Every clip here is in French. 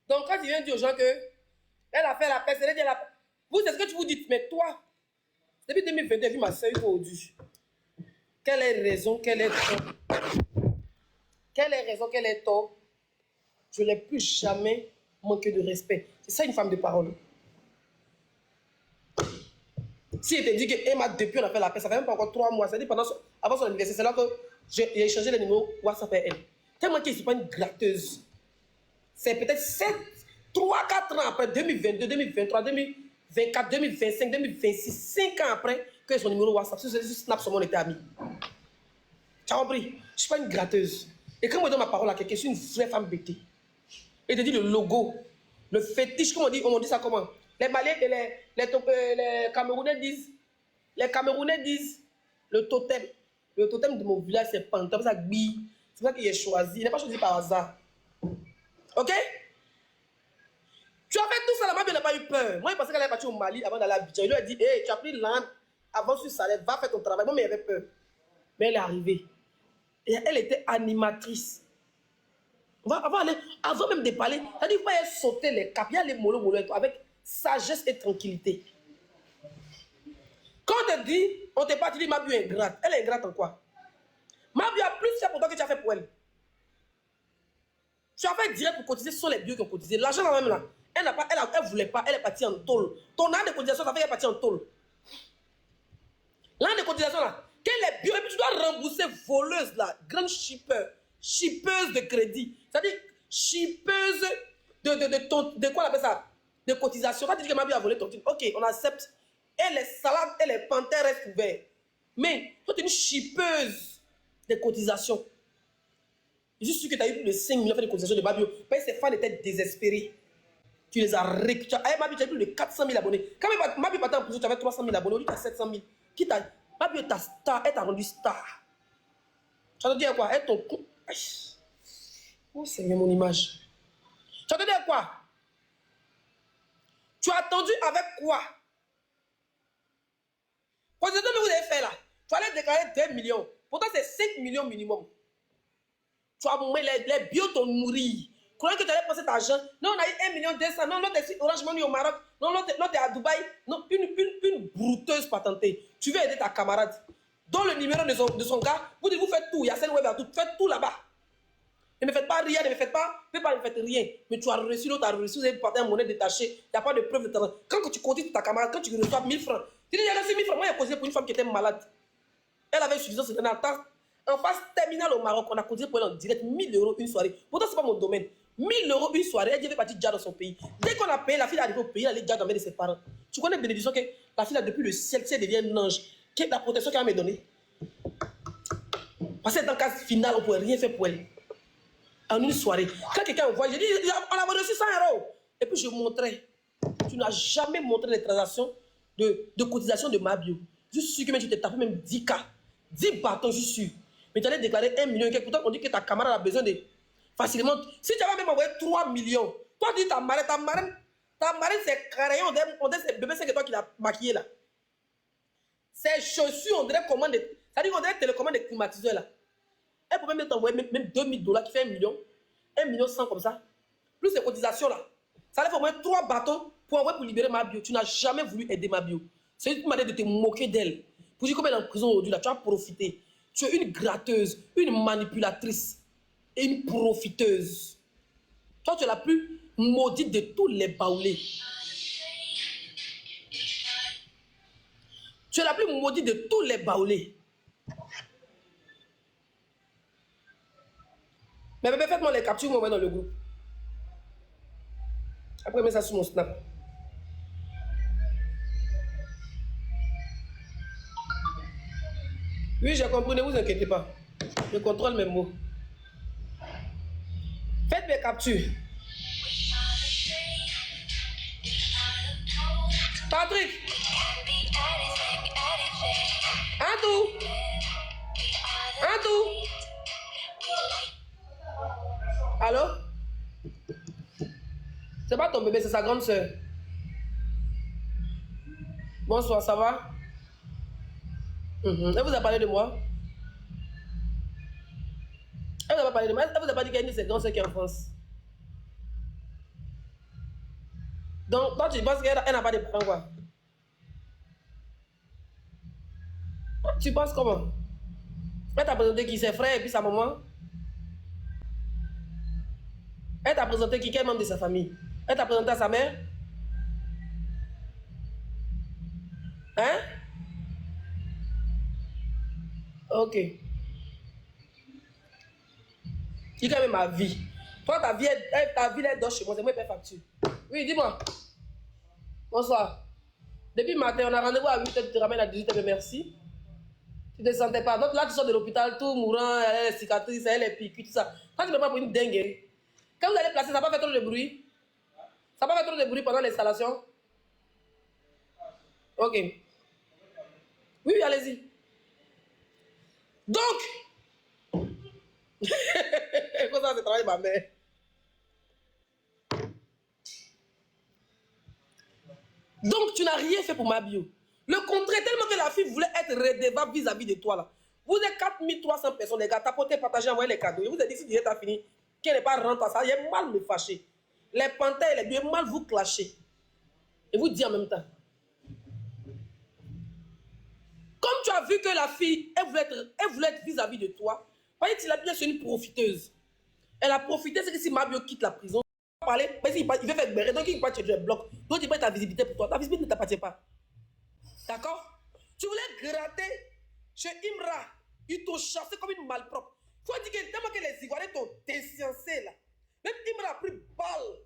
Donc, quand il vient dire aux gens que elle a fait la paix, c'est-à-dire vous, c'est ce que tu vous dites, mais toi, depuis 2022, vu ma soeur aujourd'hui, quelle est raison, quelle est tort? Quelle est raison, quelle est tort? Je n'ai plus jamais manqué de respect. C'est ça une femme de parole. Si elle te dit qu'Emma, depuis on a fait la paix, ça fait même pas encore 3 mois, c'est-à-dire avant son anniversaire, c'est là que j'ai échangé les numéros WhatsApp avec elle. Tellement qu'elle ne suis pas une gratteuse. C'est peut-être 3, 4 ans après, 2022, 2023, 2024, 2025, 2026, 5 ans après que son numéro WhatsApp, sur Snap, on était amis. Tu as compris? Je ne suis pas une gratteuse. Et quand on me donne ma parole à quelqu'un, je suis une vraie femme bêtée. Et te dit le logo, le fétiche, comment on dit ça comment? Les Maliens et les Camerounais disent, le totem. Le totem de mon village, c'est Pantam, ça Gbi. C'est ça qu'il a choisi. Il n'a pas choisi par hasard. Ok? Tu as fait tout ça, la Mabio n'a pas eu peur. Moi, il pensait qu'elle allait partir au Mali avant d'aller à Abidjan. Il lui a dit, hey, tu as pris l'âne, avance sur salaire, va faire ton travail. Moi, mais il avait peur. Mais elle est arrivée. Et elle était animatrice. Avant même de parler, c'est-à-dire qu'il fallait sauter les caps, il y a les mollo avec sagesse et tranquillité. Quand on te dit, on te pas dit Mabio est ingrate. Elle est ingrate en quoi? Mabio a plus fait pour toi que tu as fait pour elle. Tu as fait direct pour cotiser, ce sont les bios qui ont cotisé. L'argent là même là, elle ne voulait pas, elle est partie en tôle. Ton an de cotisation, ça fait qu'elle est partie en tôle. L'an de cotisation là, quel est bio, et puis tu dois rembourser voleuse là, grande shippeuse de crédit. C'est-à-dire shippeuse de quoi on appelle ça? De cotisation. Quand tu dis que Mabio a volé ton truc, ok, on accepte. Et les salades et les panthères restent ouverts. Mais toi, tu es une shippeuse de cotisation. Je suis sûr que tu as eu plus de 5 millions de cotisations de Mabio. Mais ces fans étaient désespérés. Tu les as récupérés. Mabio, tu as plus de 400 000 abonnés. Quand Mabio partait en prison, tu avais 300 000 abonnés. Aujourd'hui, tu as 700 000. Mabio est ta star. Elle t'a rendu star. Tu vas te dire quoi? Elle ton coup. Oh, Seigneur, mon image. Tu vas te dire quoi? Tu as attendu avec quoi? Quand vous avez fait là, tu allais déclarer 2 millions. Pourtant, c'est 5 millions minimum. Tu as les bios t'ont nourri. Croyez que tu allais passer ton argent. Non, on a eu 1 million 200. Non, l'autre est Orange Money au Maroc. Non, l'autre est à Dubaï. Non, une brouteuse patentée. Tu veux aider ta camarade. Dans le numéro de son gars, vous dites, vous faites tout. Il y a celle web à tout. Faites tout là-bas. Ne me faites pas rien, ne me faites pas. Ne faites rien. Mais tu as reçu, l'autre a reçu. Vous avez porté en monnaie détachée. Il n'y a pas de preuve de talent. Quand tu cotises ta camarade, quand tu reçois 1000 francs, tu dis, il y a reçu 1000 francs. Moi, il y a cotisé pour une femme qui était malade. Elle avait suffisance de temps. En phase terminale au Maroc, on a cotisé pour elle en direct 1000 € une soirée. Pourtant, ce n'est pas mon domaine. 1000 € une soirée, elle devait partir déjà dans son pays. Dès qu'on a payé, la fille est arrivée au pays, elle est déjà dans de ses parents. Tu connais bénédiction que la fille, depuis le ciel, si elle devient un ange, quelle est la protection qu'elle m'a donnée? Parce que dans le cas final, on ne pouvait rien faire pour elle. En une soirée. Quand quelqu'un envoie, j'ai dit, on a reçu 100 €. Et puis je montrais. Tu n'as jamais montré les transactions de cotisation de Mabio. Je suis sûr que même tu t'es tapé même 10K. 10 bâtons, je suis sûr. Mais tu allais déclarer 1 million. Pourtant, on dit que ta camarade a besoin de facilement. Si tu avais même envoyé 3 millions, toi, tu dis ta marraine, c'est crayon, on dirait c'est bébé, c'est que toi qui l'as maquillé là. Ces chaussures, on dirait commande. C'est-à-dire qu'on dirait télécommande de climatiseur là. Elle peut même t'envoyer même 2000 $ qui fait 1 million. 1 million 100 comme ça. Plus ces cotisations là. Ça lève au moins 3 bâtons pour envoyer pour libérer Mabio. Tu n'as jamais voulu aider Mabio. C'est une manière de te moquer d'elle. Pour dire comme elle est en prison aujourd'hui, là, tu as profité. Tu es une gratteuse, une manipulatrice et une profiteuse. Toi, tu es la plus maudite de tous les baoulés. Tu es la plus maudite de tous les baoulés. Mais bébé, faites-moi les captures, m'envoie dans le groupe. Après, mets ça sur mon snap. Oui, j'ai compris, ne vous inquiétez pas. Je contrôle mes mots. Faites mes captures. Patrick. Andou. Allô? C'est pas ton bébé, c'est sa grande soeur. Bonsoir, ça va? Elle vous a parlé de moi? Elle vous a pas parlé de moi? Elle vous a pas dit qu'elle est une de ses grandes soeurs qui est en France? Donc, toi, tu penses qu'elle n'a pas de parents, quoi? Tu penses comment? Elle t'a présenté qui? Ses frères et puis sa maman? Elle t'a présenté qui? Quel membre de sa famille? Elle t'a présenté à sa mère? Hein? Ok. Dis quand même ma vie. Toi, ta vie, elle dort chez moi. C'est moi qui paie facture. Oui, dis-moi. Bonsoir. Depuis le matin, on a rendez-vous à 8h, tu te ramènes à 18h, merci. Tu ne te sentais pas. Donc là, tu sors de l'hôpital, tout mourant, elle a les cicatrices, elle a les piqûres, tout ça. Toi, tu ne peux pas pour une dingue. Hein. Quand vous allez placer, ça n'a pas fait trop de bruit. Ça n'a pas fait trop de bruit pendant l'installation. Ok. Oui, oui, allez-y. Donc, comment ça se travaille, ma mère? Donc, tu n'as rien fait pour ma bio. Le contraire, tellement que la fille voulait être redevable vis-à-vis de toi, là. Vous êtes 4300 personnes, les gars, tapotez, partagez, envoyez les cadeaux. Je vous ai dit, si tu as fini, qu'elle n'est pas rentre à ça, il y a mal me fâcher. Les panthères et les biens, mal vous clasher. Et vous dire en même temps. Comme tu as vu que la fille, elle voulait être vis-à-vis de toi, parce que tu l'as bien, c'est une profiteuse. Elle a profité, c'est que si Mabio quitte la prison, il va parler, mais il veut faire béret, donc il va te dire bloc. Donc il va ta visibilité pour toi. Ta visibilité ne t'appartient pas. D'accord? Tu voulais gratter chez Imra. Ils t'ont chassé comme une malpropre. Faut dire que tellement que les Ivoiriens t'ont déciencé là. Même Imra a pris balle.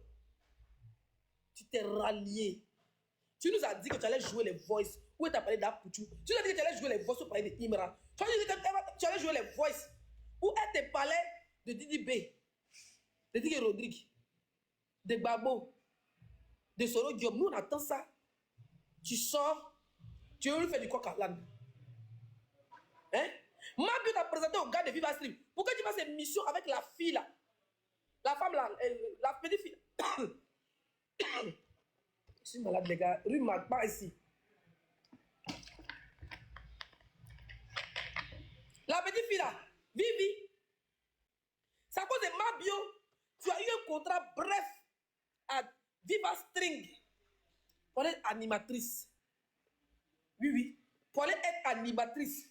Tu t'es rallié. Tu nous as dit que tu allais jouer les voices. Où tu as parlé d'Apoutou? Tu nous as dit que tu allais jouer les voices pour parler de Imra. Tu as dit que tu allais jouer les voices. Où elle te parlait de Didi B, de Didi Rodrigue, de Babo, de Soro Diop. Nous on attend ça. Tu sors, tu veux lui faire du coq à l'âne. Hein? Mabio t'a présenté au gars de Viva Stream. Pourquoi tu fasses une mission avec la fille là? La femme là, la petite fille. Je suis malade les gars. Rue pas ici. La petite fille là, Vivi. C'est à cause de Mabio. Tu as eu un contrat bref à Viva String pour être animatrice. Oui, oui. Pour aller être animatrice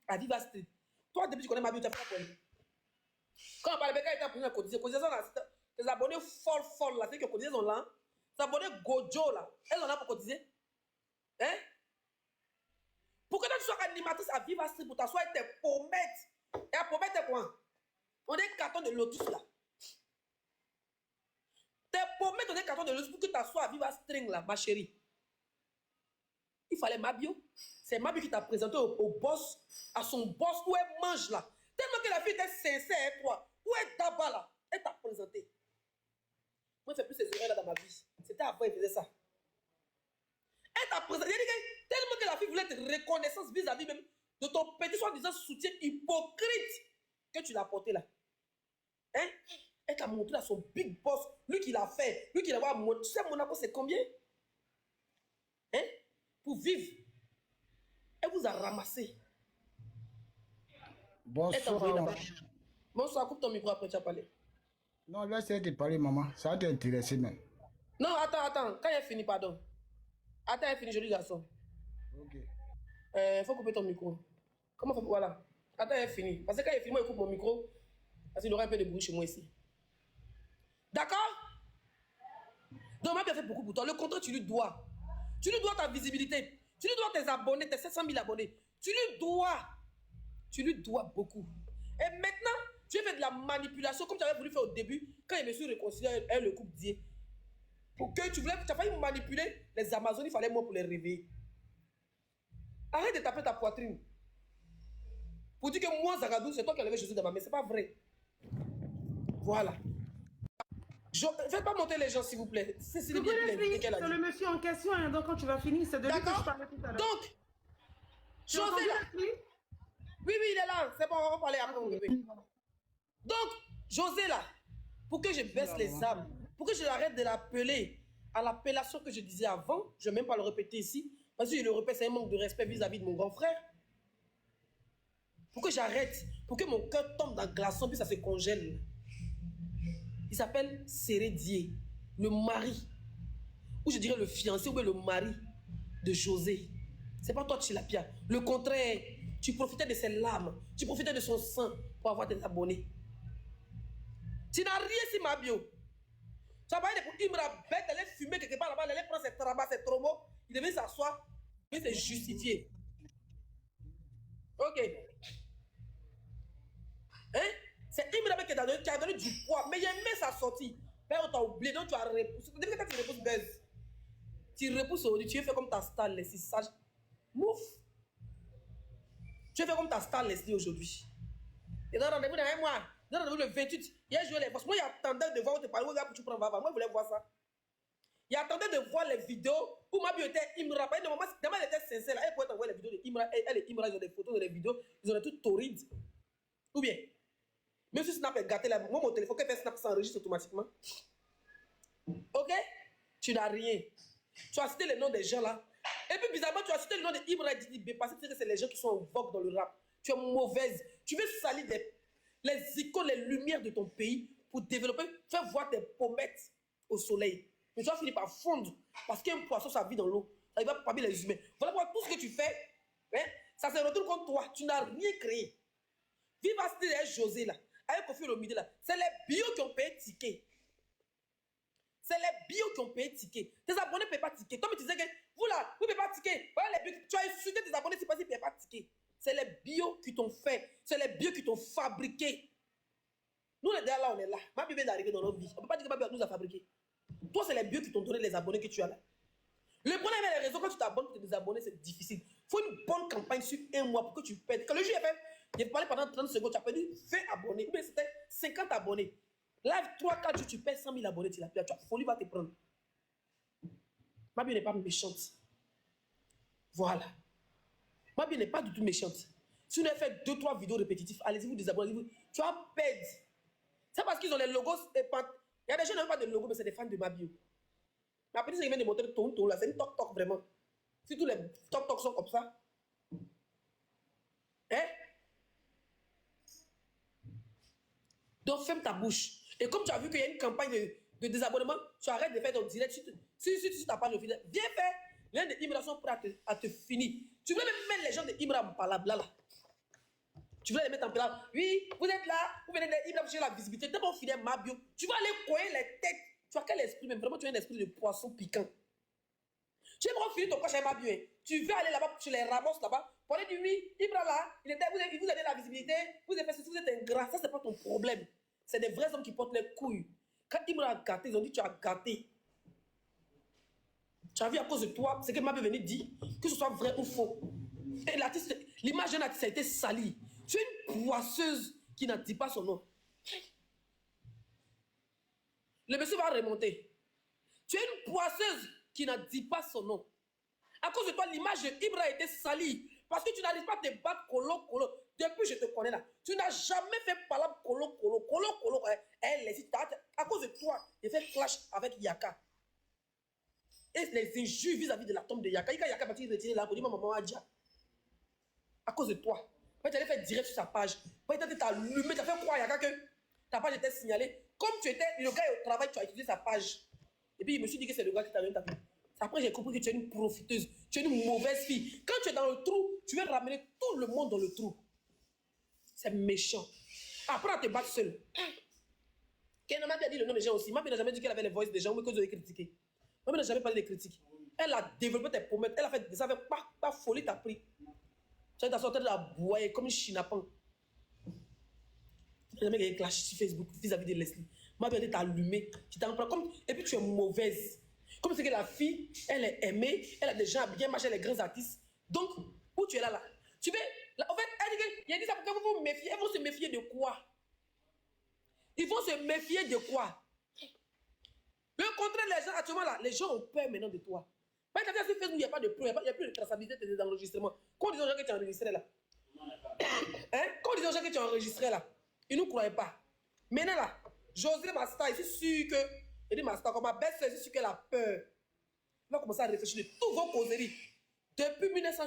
à Viva String. Toi, depuis que tu connais Mabio, tu as fait quoi? Quand on parle de quelqu'un qui a pris une cotisation, tes abonnés folles là, c'est que cotisés sont là. Tes abonnés Gojo là, elles en ont pour cotiser. Hein? Pour que tu sois animatrice à Viva Street pour t'asseoir tes pommettes. Et à pommettes, c'est quoi? On a un carton de lotus là. Tes pommettes, on a un carton de lotus pour que tu t'assoies à Viva String là, ma chérie. Il fallait Mabio. C'est Mabio qui t'a présenté au boss, à son boss où elle mange là. Tellement que la fille était sincère, toi. Où est Daba là? Elle t'a présenté. Moi, je ne fais plus ces erreurs là dans ma vie. C'était avant, elle faisait ça. Elle t'a présenté. Tellement que la fille voulait être reconnaissance vis-à-vis même de ton petit soi-disant soutien hypocrite que tu l'as porté là. Hein? Elle t'a montré à son big boss, lui qui l'a fait, lui qui l'a montré. Tu sais, Monaco, c'est combien? Hein? Pour vivre. Elle vous a ramassé. Bonsoir. Bonsoir, coupe ton micro après, tu as parlé. Non, laisse-moi te parler, maman. Ça va t'intéresser même. Non, attends. Quand elle finit, pardon. Attends, elle finit, joli garçon. Ok. Faut couper ton micro. Comment faut... Voilà. Attends, elle finit. Parce que quand elle finit, moi, je coupe mon micro. Parce qu'il y aura un peu de bruit chez moi ici. D'accord? Donc, moi, j'ai fait beaucoup pour toi. Le contrat, tu lui dois. Tu lui dois ta visibilité. Tu lui dois tes abonnés, tes 700 000 abonnés. Tu lui dois beaucoup. Et maintenant, tu fais de la manipulation comme tu avais voulu faire au début, quand je me suis réconcilié avec le couple d'hier. Pour que tu as failli manipuler les Amazones, il fallait moi pour les réveiller. Arrête de taper ta poitrine. Pour dire que moi, Zagadou, c'est toi qui as levé Jésus dans ma main. C'est pas vrai. Voilà. Faites pas monter les gens, s'il vous plaît. C'est le monsieur en question, hein, donc quand tu vas finir, c'est de lui que je parlais tout à l'heure. Donc, José là. Oui, il est là. C'est bon, on va parler après, mon bébé. Donc, José là, pour que je baisse les âmes, pour que je l'arrête de l'appeler à l'appellation que je disais avant, je ne vais même pas le répéter ici, parce que je le répète, c'est un manque de respect vis-à-vis de mon grand frère. Pour que j'arrête, pour que mon cœur tombe dans le glaçon, puis ça se congèle. Il s'appelle Sérédier, le mari. ou je dirais le fiancé ou le mari de José. C'est pas toi Tilapia. Le contraire, tu profitais de ses larmes, tu profitais de son sang pour avoir des abonnés. Tu n'as rien sur ma bio. Tu as parlé pour Imra bête, elle est fumée quelque part là-bas, elle allait prendre ses trabas, ses tromos, il devait s'asseoir, il devait se justifier. Ok. Hein? C'est Imra qui a donné du poids, mais il aimait sa sortie. Père, on t'a oublié, donc tu as repoussé. Depuis quand tu repousses Buzz, tu repousses aujourd'hui, tu es fait comme ta star Leslie, sage. Mouf. Tu es fait comme ta star Leslie aujourd'hui. Et dans rendez-vous d'un mois, dans rendez-vous le 28, il a joué les postes. Moi, il attendait de voir où tu parles, où tu prends Vava. Moi, je voulais voir ça. Il attendait de voir les vidéos où ma bio était Imra. Normalement, elle était sincère. Elle pouvait envoyer les vidéos de Imra. Elle et Imra, ils ont des photos, des vidéos. Ils ont des trucs torrides. Ou bien, même si Snap est gâté là, moi, mon téléphone, quand il fait Snap, ça enregistre automatiquement. Ok? Tu n'as rien. Tu as cité les noms des gens là. Et puis, bizarrement, tu as cité le nom de Imra Didi B parce que c'est les gens qui sont en vogue dans le rap. Tu es mauvaise. Tu veux salir les icônes, les lumières de ton pays pour développer, faire voir tes pommettes au soleil. Mais tu vas finir par fondre parce qu'un poisson, ça vit dans l'eau. Ça ne va pas parmi les humains. Voilà pourquoi tout ce que tu fais, hein, ça se retourne contre toi. Tu n'as rien créé. Viva Cité José là, avec Kofi Olomide là, c'est les bios qui ont payé ticket. C'est les bios qui ont payé ticket. Tes abonnés ne payent pas ticket. Toi, tu disais que vous là, vous ne payez pas ticket. Voilà les bios. Tu as insulté tes abonnés, c'est parce qu'ils ne payent pas ticket. C'est les bios qui t'ont fait. C'est les bios qui t'ont fabriqué. Nous, les gars là, on est là. Ma bio vient d'arriver dans notre vie. On ne peut pas dire que ma bio nous a fabriqué. Toi, c'est les bios qui t'ont donné les abonnés que tu as là. Le problème avec les réseaux, quand tu t'abonnes pour te désabonner, c'est difficile. Il faut une bonne campagne sur un mois pour que tu perdes. Quand le jeu est fait, j'ai parlé pendant 30 secondes, tu as perdu 20 abonnés. Mais c'était 50 abonnés. Live 3-4 jours, tu perds 100 000 abonnés, tu as folie va te prendre. Ma bio n'est pas méchante. Voilà. Ma bio n'est pas du tout méchante. Si vous avez fait 2-3 vidéos répétitives, allez-y, vous désabonnez. Tu vas perdre. C'est parce qu'ils ont les logos. Il y a des gens qui n'ont pas de logo, mais c'est des fans de ma bio. Mais après, ils viennent de montrer ton là. C'est une toc-toc vraiment. Si tous les toc-toc sont comme ça. Hein? Donc, ferme ta bouche. Et comme tu as vu qu'il y a une campagne de désabonnement, tu arrêtes de faire ton direct. Si tu t'as pas de fidèle, viens faire. Les gens de Imra sont prêts à te finir. Tu veux même mettre les gens de Imra en palabla là. Tu veux les mettre en palabla. Oui, vous êtes là, vous venez de Imra chercher la visibilité. T'es bon fidèle, ma bio. Tu vas aller coyer les têtes. Tu as quel esprit, même vraiment, tu as un esprit de poisson piquant. Tu aimerais finir ton coche avec ma bio. Tu veux aller là-bas, tu les ramasses là-bas. Pour aller dire oui, Imra là, vous avez la visibilité, vous avez fait ceci, vous êtes un gras. Ça, c'est pas ton problème. C'est des vrais hommes qui portent les couilles. Quand Imra a gâté, ils ont dit tu as gâté. Tu as vu à cause de toi, c'est que ma bio venait dire, que ce soit vrai ou faux. Et l'artiste, l'image d'un artiste a été salie. Tu es une poisseuse qui n'en dit pas son nom. Le monsieur va remonter. Tu es une poisseuse qui n'en dit pas son nom. À cause de toi, l'image d'Ibra a été salie. Parce que tu n'arrives pas à te battre colo. Depuis que je te connais là, tu n'as jamais fait palabre colo. Elle, à cause de toi, j'ai fait clash avec Yaka. Et les injures vis-à-vis de la tombe de Yaka. Yaka va te retirer là pour dire maman Adja. À cause de toi. Tu allais faire direct sur sa page. Tu as allumé, tu as fait croire à Yaka que ta page était signalée. Comme tu étais le gars au travail, tu as utilisé sa page. Et puis, il me suis dit que c'est le gars qui t'a donné ta vie. Après, j'ai compris que tu es une profiteuse. Tu es une mauvaise fille. Quand tu es dans le trou, tu veux ramener tout le monde dans le trou. C'est méchant. Apprends à te battre seul. Qu'elle m'a bien dit le nom des gens aussi. Ma n'a jamais dit qu'elle avait les voices des gens ou que vous avez critiqué. Ma n'a jamais parlé des critiques. Elle a développé tes promesses. Elle a fait des affaires. Pas folie, t'as pris. Tu as sorti de la boîte comme une chinapan. Tu n'as jamais gagné clash sur Facebook vis-à-vis de Leslie. Ma bien dit t'as allumé. Tu t'en prends comme. Et puis tu es mauvaise. Comme c'est que la fille, elle est aimée, elle a des gens bien marcher, les grands artistes. Donc, où tu es là, tu veux. En fait, elle dit ça pour que vous vous méfiez. Elles vont se méfier de quoi? Ils vont se méfier de quoi? Le contraire, les gens, actuellement là, les gens ont peur maintenant de toi. Parce que sur Facebook, il n'y a pas de preuve, il n'y a plus de traçabilité des enregistrements. Quand on dit aux gens que tu as enregistré là, hein? Quand on dit aux gens que tu as enregistré là, ils ne nous croyaient pas. Maintenant là, José Masta, je suis sûr que. Il dit Masta, comme ma belle-sœur, je suis sûr qu'elle a peur. Il va commencer à réfléchir de toutes vos causeries. Depuis 1900,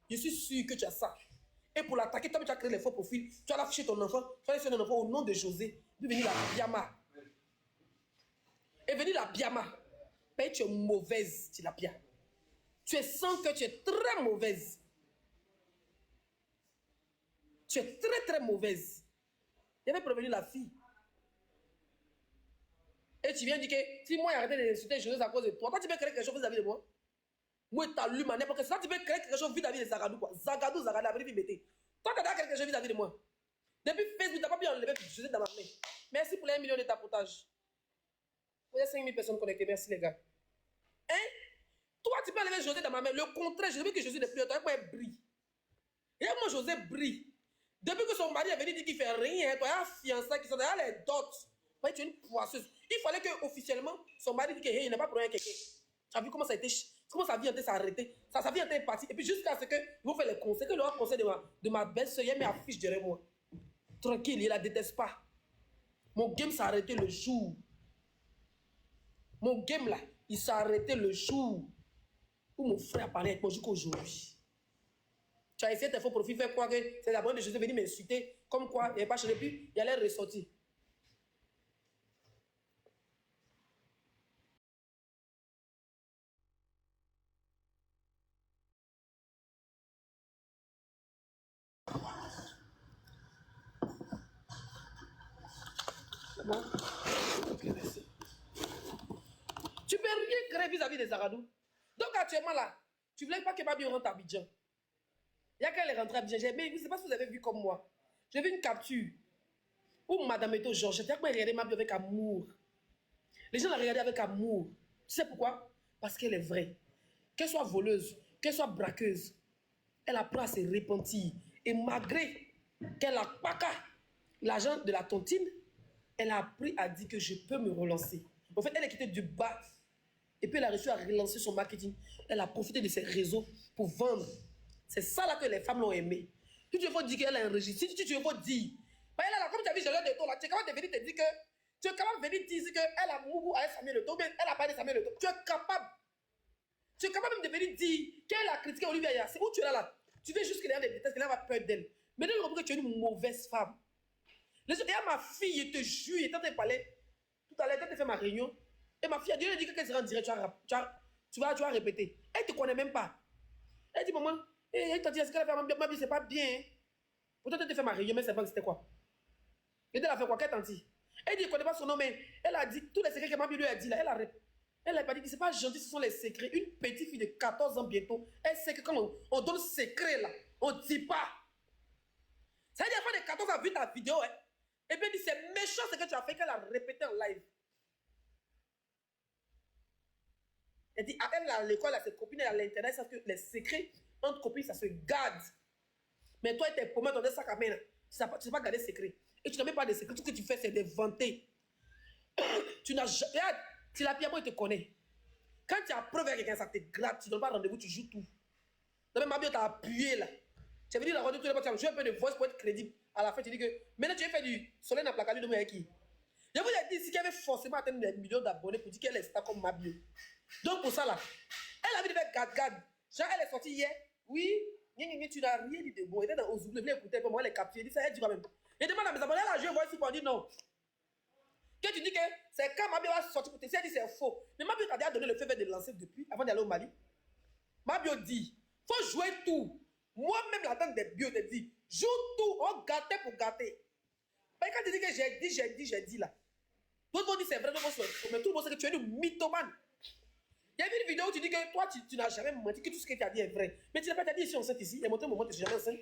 je suis sûr que tu as ça. Et pour l'attaquer, toi, tu as créé les faux profils, tu as affiché ton enfant, tu as laissé ton enfant au nom de José, puis venir la Biama. Et venir la Biama. Ben, tu es mauvaise, Tilapia. Tu es sans que tu es très mauvaise. Tu es très, très mauvaise. Il avait prévenu la fille. Et tu viens dire que si moi, j'ai arrêté d'insulter Josué à cause de toi, toi, tu peux créer quelque chose vis-à-vis de moi. Moi, tu as lu ma n'importe quoi. Tu peux créer quelque chose vis-à-vis de Zagadou, quoi. Zagadou, après, il bêté. Toi, tu as créé quelque chose vis-à-vis de moi. Depuis Facebook, tu n'as pas pu enlever Josué dans ma main. Merci pour les 1 million de tapotage. Il y a 5000 personnes connectées. Merci, les gars. Hein? Toi, tu peux enlever José dans ma main. Le contraire, je veux que José ne plus. Toi, il brille. Et moi, José brille. Depuis que son mari est venu dire qu'il ne fait rien, toi, il y a un fiancé qui sont là, les dots. Ouais, tu es une poisseuse. Il fallait que officiellement son mari dise qu'il n'a pas pris quelqu'un. Tu as vu comment ça a été, comment sa vie a été s'arrêter. Sa vie a été partie. Et puis jusqu'à ce qu'ils vont faire les conseils, que le conseil de ma belle-soeur, il met affiche derrière moi. Tranquille, il ne la déteste pas. Mon game s'est arrêté le jour. Mon game là, il s'est arrêté le jour où mon frère parlait avec moi jusqu'aujourd'hui. Tu as essayé tes faux profils, faire croire que c'est la bonne de Jésus venir m'insulter. Comme quoi, il n'y avait pas changé, puis il allait ressortir. Bon. Ok, merci. Tu peux rien créer vis-à-vis des Zagadou. Donc actuellement là, tu ne voulais pas que Mabio rentre à Abidjan. Il y a qu'elle est rentrée à Abidjan. Je ne sais pas si vous avez vu comme moi. J'ai vu une capture où Madame Eto Georges, elle regardait Mabio avec amour. Les gens la regardaient avec amour. Tu sais pourquoi? Parce qu'elle est vraie. Qu'elle soit voleuse, qu'elle soit braqueuse, elle apprend à se repentir. Et malgré qu'elle a pas l'argent de la tontine, elle a appris à dire que je peux me relancer. En fait, elle est quittée du bas. Et puis elle a réussi à relancer son marketing. Elle a profité de ses réseaux pour vendre. C'est ça là que les femmes l'ont aimé. Si tu veux dire qu'elle a un registre, si tu veux dire, elle a, comme tu as vu, j'ai l'air de toi là, tu es capable de venir te dire que, tu es capable de venir dire qu'elle a mouru avec Samuel Eto'o, mais elle a pas de Samuel Eto'o. Tu es capable. Tu es capable même de venir dire qu'elle a critiqué Olivia Yassé. Où tu es là? Tu veux juste qu'elle ait des détestes, qu'elle a peur d'elle. Mais ne comprends que tu es une mauvaise femme. Et ma fille, elle te jure, elle est en train de parler. Tout à l'heure, elle a fait ma réunion. Et ma fille a dit, elle dit que quand elle sera en direct, tu vas répéter. Elle ne te connaît même pas. Elle dit, maman, elle t'a dit, est-ce qu'elle a fait ma vie, c'est pas bien. Pourtant, elle t'a fait ma réunion, mais c'est pas c'était quoi. Et elle a fait quoi? Qu'elle t'a dit? Elle dit, elle ne connaît pas son nom, mais elle a dit, tous les secrets que ma lui a dit là, elle a pas dit que c'est pas gentil, ce sont les secrets. Une petite fille de 14 ans bientôt, elle sait que quand on donne secret là, on ne dit pas. Ça veut dire qu'elle de 14 ans a vu ta vidéo, hein. Et puis elle dit, c'est méchant ce que tu as fait, qu'elle a répété en live. Elle dit, elle à l'école, à ses copines, à l'internet, ça que les secrets entre copines, ça se garde. Mais toi, tes pommettes dans des sacs à main, tu ne sais pas garder secret. Et tu n'as même pas de secret. Tout ce que tu fais, c'est de vanter. Tu n'as jamais. Regarde, Tilapia, moi, il te connaît. Quand tu as preuve avec quelqu'un, ça te gratte. Tu ne donnes pas rendez-vous, tu joues tout. Non, mais Mabio t'a appuyé là. Tu avais dit la radio, tu n'as pas joué un peu de voice pour être crédible. À la fin, tu dis que maintenant, tu as fait du soleil dans la placard de avec qui? Je vous ai dit, si qu'elle avait forcément atteindre des millions d'abonnés pour dire qu'elle est star comme Mabio. Donc, pour ça là, elle a envie de faire gad-gad. Genre, elle est sortie hier. Oui, tu n'as rien dit de bon. Elle était dans Ozouk, elle voulait écouter, moi, elle est capturée. Elle dit ça, elle dit quand même. Et demande à mes abonnés, elle a joué voice pour dire non. Quand tu dis que c'est quand Mabio va sortir pour te dire, elle dit c'est faux. Mais Mabio t'a déjà donné le feu vert de lancer depuis, avant d'aller au Mali. Mabio dit, faut jouer tout. Moi-même, la dame des bio te dit, joue tout, on gâtait pour gâter. Mais quand tu dis que j'ai dit là, d'autres vont dire c'est vrai, mais tout le monde sait que tu es une mythomane. Il y a une vidéo où tu dis que toi, tu n'as jamais menti, que tout ce que tu as dit est vrai. Mais tu n'as pas dit, je suis enceinte ici, et montré un moment, tu n'es jamais enceinte.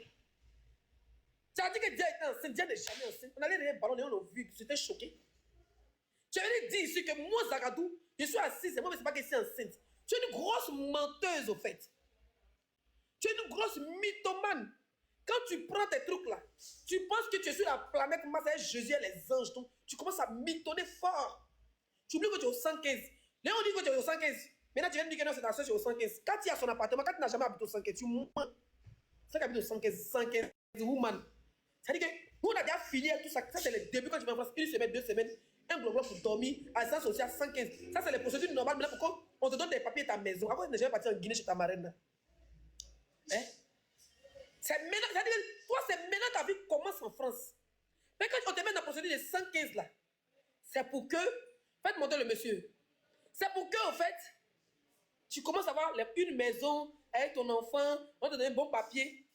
Tu as dit que Dia était enceinte, Dia n'est jamais enceinte. On allait dans les ballons et on l'a vu, tu étais choqué. Tu avais dit ici que moi, Zagadou, je suis assise, et moi, mais c'est pas que je suis enceinte. Tu es une grosse menteuse, au fait. Tu es une grosse mythomane. Quand tu prends tes trucs là, tu penses que tu es sur la planète Mars avec Jésus et les anges. Donc, tu commences à mythonner fort. Tu oublies que tu es au 115. Là, on dit que tu es au 115. Maintenant, tu viens de dire que non, c'est ta soeur, tu es au 115. Quand tu es à son appartement, quand tu n'as jamais habité au 115, tu mens. C'est qu'habite au 115 woman. Ça veut dire que nous, on a déjà fini tout ça. Ça, c'est le début quand tu vas en France. Une semaine, 2 semaines, un global pour dormir, assistance sociale 115. Ça, c'est les procédures normales. Maintenant, pourquoi on te donne tes papiers à ta maison? Avant, tu n'es jamais parti en Guinée chez ta marraine. Hein? C'est maintenant, ça veut dire que toi, c'est maintenant ta vie commence en France. Mais quand on te met dans la procédure de 115 là, c'est pour que, faites monter le monsieur. C'est pour que, en fait, tu commences à avoir une maison avec ton enfant, on te donne un bon papier.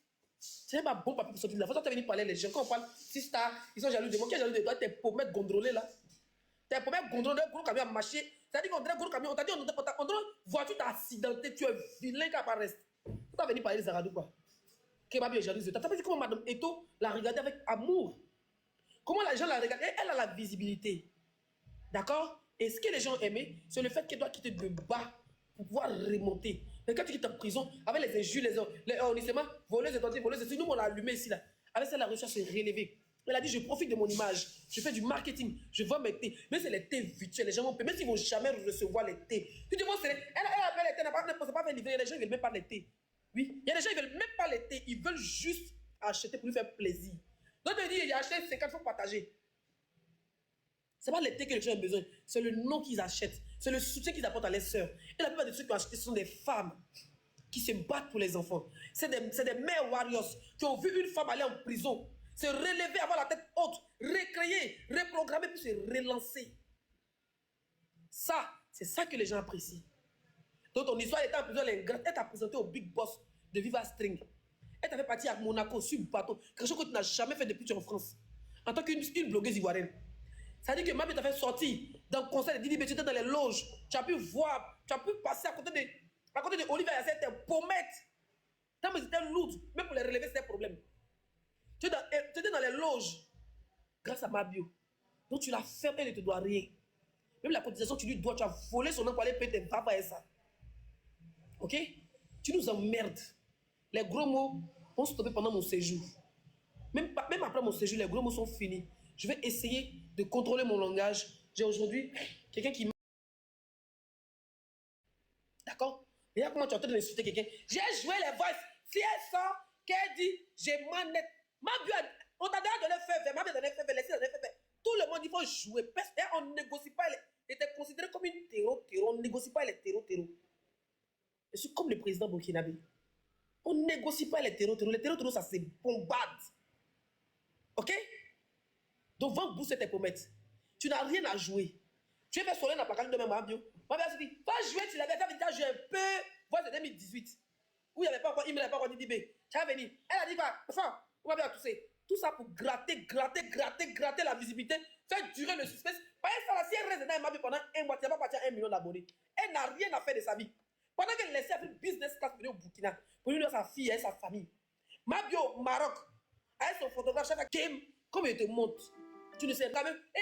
Tu n'as pas bon papier pour sortir de la fois. Tu es venu parler les gens. Quand on parle, si stars, ils sont jaloux de moi. Qui est jaloux de toi? Tes pommettes gondolées là. Tes pommettes gondolées, gros camion a marché. C'est-à-dire qu'on dirait gros camion. On t'a dit, on dirait, voiture t'a accidenté. Tu es vilain qu'à pas rester. Tu es venu parler des Zaradou quoi. Kebabi est jalouse de toi. Tu as pas vu comment Madame Eto l'a regardé avec amour? Comment les gens la regardent? Elle a la visibilité. D'accord? Et ce que les gens aimaient, c'est le fait qu'elle doit quitter de bas pour pouvoir remonter. Mais quand tu quittes en prison, avec les injures, les ornissements, voleuses et tentatives, voleuses, c'est nous on l'a allumé ici là. Avec ça, la recherche s'est relevée. Elle a dit, je profite de mon image, je fais du marketing, je vends mes thés. Mais c'est les thés virtuels, les gens vont payer, même s'ils ne vont jamais recevoir les thés. Tu te vois, elle appelle les thés, elle ne peut pas faire livrer, les gens ne veulent même pas les thés. Oui, il y a des gens qui ne veulent même pas les thés, ils veulent juste acheter pour lui faire plaisir. Donc, tu dis, il a acheté 50 fois partagé. Ce n'est pas les thés que les gens ont besoin, c'est le nom qu'ils achètent, c'est le soutien qu'ils apportent à leurs sœurs. Et la plupart de ceux qui ont acheté sont des femmes qui se battent pour les enfants. C'est des mères warriors qui ont vu une femme aller en prison, se relever, avoir la tête haute, recréer, reprogrammer, puis se relancer. Ça, c'est ça que les gens apprécient. Donc ton histoire était en prison, elle t'a présenté au Big Boss de Viva String. Elle t'a fait partir à Monaco, sur le bateau, quelque chose que tu n'as jamais fait depuis que tu es en France. En tant qu'une blogueuse ivoirienne. Ça veut dire que Mabi t'a fait sortir dans le concert de Didi B, tu étais dans les loges, tu as pu voir, tu as pu passer à côté de Olivier Yassé, tes pommettes. Tant que c'était lourd, même pour les relever, c'était un problème. Tu étais dans les loges, grâce à Mabio. Donc tu l'as fait, elle ne te doit rien. Même la cotisation, tu lui dois, tu as volé son nom pour aller payer tes papas et ça. Ok? Tu nous emmerdes. Les gros mots vont stopper pendant mon séjour. Même après mon séjour, les gros mots sont finis. Je vais essayer de contrôler mon langage. J'ai aujourd'hui quelqu'un qui... D'accord? Regarde comment tu es en train d'insulter quelqu'un. J'ai joué les voices. Si elle sort, qu'elle dit, j'ai manette. On t'a donné feu vert, ma donné feu vert, laissez donner feu vert. Tout le monde, il faut jouer. On ne négocie pas. Elle était considérée comme une terreau. On ne négocie pas les terreaux. Je suis comme le président burkinabé. On ne négocie pas les terreaux. Les terreaux, ça se bombarde. Ok? Donc, va bousser tes pommettes. Tu n'as rien à jouer. Tu es fait soleil dans la placard de ma Mabio. Mabio a dit, va jouer, tu l'avais fait, tu as joué un peu. Voilà, c'est 2018. Où il n'y avait pas encore, il ne m'avait pas encore dit Dibé. Tu as venu. Elle a dit, va, enfin, on va bien tousser. Tout ça pour gratter la visibilité, faire durer le suspense. Par exemple, si elle reste dans Mabio pendant un mois, tu n'as pas parti à 1 million d'abonnés. Elle n'a rien à faire de sa vie. Pendant qu'elle laissait faire business class au Burkina, pour lui, sa fille et sa famille. Mabio, Maroc, avec son photographe, chaque game, comme il te montre. Tu ne sais pas même. Et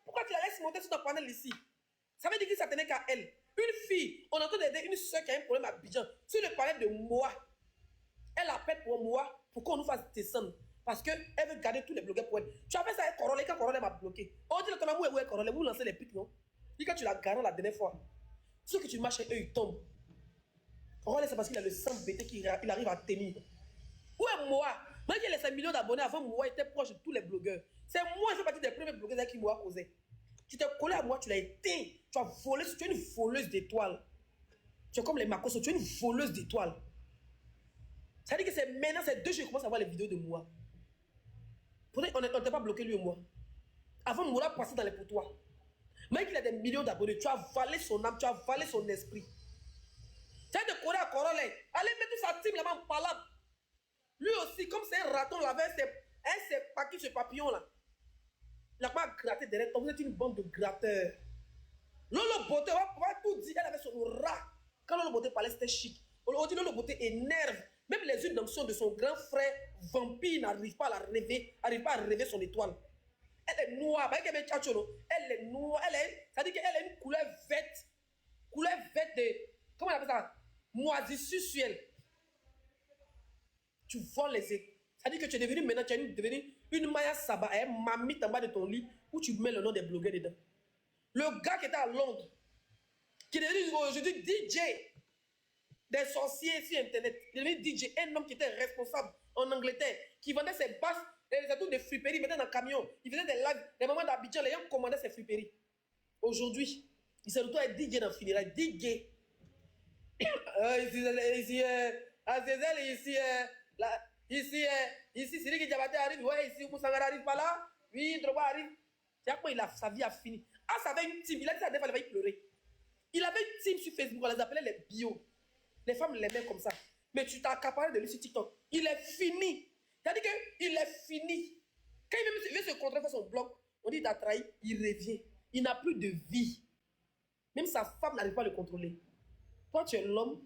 pourquoi tu la laisses monter sur ton panel ici? Ça veut dire que ça tenait qu'à elle. Une fille, on entend d'aider une soeur qui a un problème à Abidjan. Sur le panel de moi, elle appelle pour moi pour qu'on nous fasse descendre. Parce qu'elle veut garder tous les blogueurs pour elle. Tu as fait ça avec Corolle quand Corolle m'a bloqué. On dit que ton amour est Corolle, vous lancez les pics, non? Dis quand tu l'as gagné la dernière fois. Ceux que tu marches et eux, ils tombent. Corolle, c'est parce qu'il a le sang bêté qu'il arrive à tenir. Où est moi? Moi qui ai les 5 millions d'abonnés avant moi, j'étais proche de tous les blogueurs. C'est moi qui fais partie des premiers blogueurs avec qui moi causé. Tu t'es collé à moi, tu l'as éteint. Tu as volé, tu es une voleuse d'étoiles. Tu es comme les Marcos, tu es une voleuse d'étoiles. Ça veut dire que c'est maintenant, c'est 2 jours que je commence à voir les vidéos de moi. Pourtant, on ne t'a pas bloqué lui et moi. Avant, Moura passait dans les potois. Même qu'il a des millions d'abonnés, tu as valé son âme, tu as valé son esprit. Tu as de coller à Corolle. Allez mettre sa team là-bas en palabre. Lui aussi, comme c'est un raton, là, c'est pas qui ce papillon là. Il n'a pas gratté derrière toi. Vous êtes une bande de gratteurs. Lolo Beauté, on va tout dire. Elle avait son rat. Quand Lolo Beauté parlait, c'était chic. On dit Lolo Beauté énerve. Même les huiles d'onction de son grand frère vampire n'arrivent pas à la rêver, n'arrivent pas à rêver son étoile. Elle est noire. Elle est noire. Ça dit qu'elle a une couleur verte. Couleur verte de. Comment on appelle ça? Moisissure sur elle. Tu voles les éclats. Ça dit que tu es devenu maintenant, tu es devenu une Maya Saba, un mamite en bas de ton lit où tu mets le nom des blogueurs dedans. Le gars qui était à Londres, qui est devenu aujourd'hui DJ des sorciers sur Internet, il est devenu DJ, un homme qui était responsable en Angleterre, qui vendait ses basses, des trucs de friperie, il mettait dans le camion, il faisait des lives, des moments d'Abidjan, les gens commandaient ses friperies. Aujourd'hui, il s'est retrouvé à DJ dans le funérail, DJ. Ici, Siri Diabaté arrive, ouais, ici, Moussangara arrive pas là, oui, Droba arrive. C'est après sa vie a fini. Ah, ça avait une team, il a dit ça, des fois, il va y pleurer. Il Facebook, on les appelait les bio. Les femmes l'aimaient comme ça. Mais tu t'as accaparé de lui sur TikTok. Il est fini. C'est-à-dire qu'il est fini. Quand il veut se contrer, faire son blog, on dit qu'il t'a trahi, il revient. Il n'a plus de vie. Même sa femme n'arrive pas à le contrôler. Toi, tu es l'homme